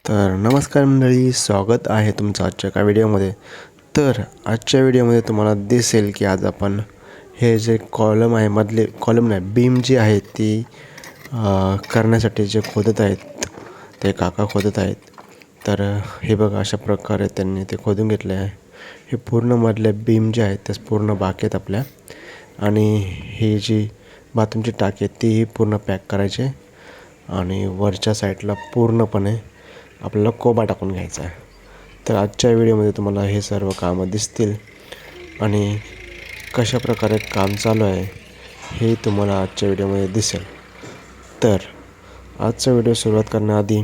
तर नमस्कार मंडळी, स्वागत आहे तुमचं आजच्या एका व्हिडिओमध्ये. तर आजच्या व्हिडिओमध्ये तुम्हाला दिसेल की आज आपण हे जे कॉलम आहे मधले कॉलम नाही बीम जी आहे ती करण्यासाठी जे खोदत आहेत ते काका खोदत आहेत. तर हे बघा, अशा प्रकारे त्यांनी ते खोदून घेतले आहे. हे पूर्ण मधले बीम जे आहेत ते पूर्ण बाकी आहेत आपल्या, आणि ही जी बाथरूमची टाकी आहे तीही पूर्ण पॅक करायची आणि वरच्या साईडला पूर्णपणे आपल्याला कोबा टाकून घ्यायचा आहे. तर आजच्या व्हिडिओमध्ये तुम्हाला हे सर्व कामं दिसतील आणि कशा प्रकारे काम चालू आहे हे तुम्हाला आजच्या व्हिडिओमध्ये दिसेल. तर आजचा व्हिडिओ सुरुवात करण्याआधी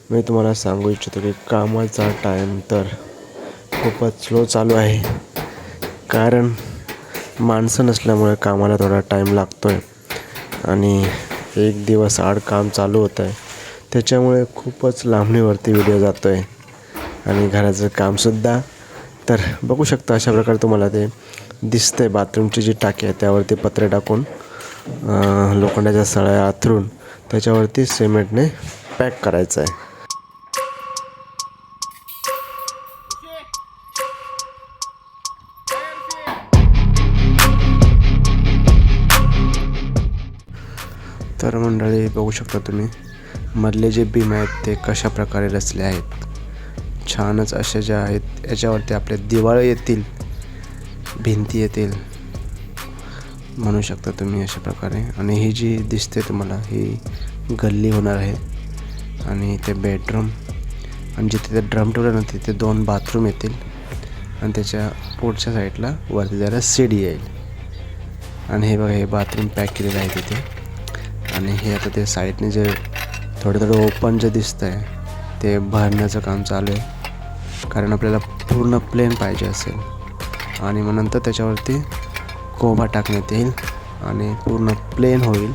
मी तुम्हाला सांगू इच्छितो की कामाचा टाईम तर खूपच स्लो चालू आहे, कारण माणसं नसल्यामुळे कामाला थोडा टाईम लागतो आहे आणि एक दिवस आड काम चालू होतं आहे. त्याच्यामुळे खूपच लांबणीवरती व्हिडिओ जातो आहे आणि घराचं कामसुद्धा. तर बघू शकता अशा प्रकारे तुम्हाला ते दिसतं आहे. बाथरूमची जी टाकी आहे त्यावरती पत्रे टाकून लोखंडाच्या सळ्या आथरून त्याच्यावरती सिमेंटने पॅक करायचं आहे. तर मंडळी, बघू शकता तुम्ही मधले जे बीम आहेत ते कशा प्रकारे रचले आहेत. छानच असे जे आहेत याच्यावरती आपले दिवाळे येतील, भिंती येतील म्हणू शकता तुम्ही अशा प्रकारे. आणि ही जी दिसते तुम्हाला ही गल्ली होणार आहे आणि ते बेडरूम, आणि जिथे ते ड्रम ठेवलं ना तिथे 2 बाथरूम येतील आणि त्याच्या पुढच्या साईडला वरती जरा सीडी येईल. आणि हे बघा, हे बाथरूम पॅक केलेलं आहे तिथे. आणि हे आता ते साईडने जे थोडं ओपन जे दिसतं आहे ते भरण्याचं काम चालू आहे, कारण आपल्याला पूर्ण प्लेन पाहिजे असेल. आणि मग नंतर त्याच्यावरती कोबा टाकण्यात येईल आणि पूर्ण प्लेन होईल.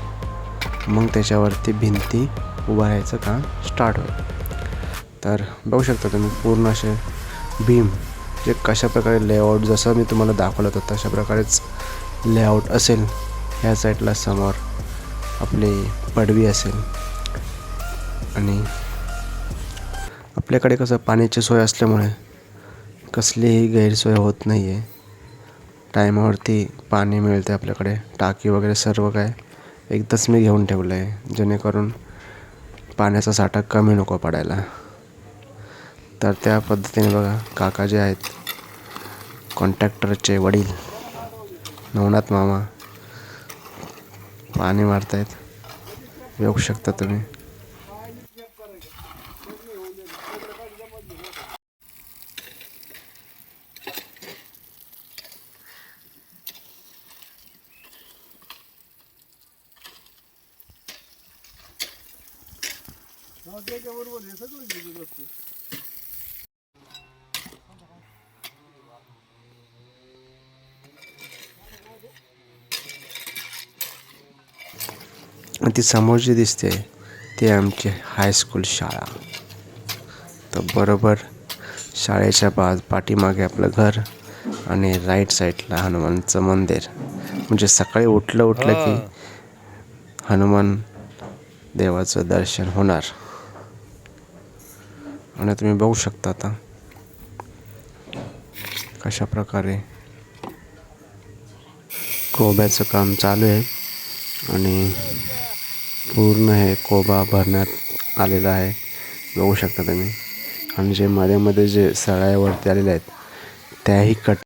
मग त्याच्यावरती भिंती उभारायचं काम स्टार्ट होईल. तर बघू शकता तुम्ही पूर्ण असे बीम जे कशा प्रकारे लेआउट, जसं मी तुम्हाला दाखवलं होतं तशा प्रकारेच लेआउट असेल. ह्या साईडला समोर आपली पडवी असेल आणि आपल्याकडे कसं पाण्याची सोय असल्यामुळे कसलीही गैरसोय होत नाही आहे. टायमावरती पाणी मिळते आपल्याकडे. टाकी वगैरे सर्व काय एकदाच मी घेऊन ठेवलं आहे, जेणेकरून पाण्याचा साठा कमी नको पडायला. तर त्या पद्धतीने बघा, काका जे आहेत कॉन्ट्रॅक्टरचे वडील नवनाथ मामा पाणी मारतायत, बघू शकता तुम्ही. ती समोर जी दिसते ती आमची हायस्कूल शाळा. तर बरोबर शाळेच्या पाठीमागे आपलं घर आणि राईट साईडला हनुमानचं मंदिर. म्हणजे सकाळी उठलं की हनुमान देवाचं दर्शन होणार. आणि तुम्ही बघू शकता आता कशा प्रकारे कोब्याचं काम चालू आहे आणि पूर्ण हे कोबा भरण्यात आलेला आहे, बघू शकता तुम्ही. आणि जे मध्ये जे सळ्यावरती आलेले आहेत त्याही कट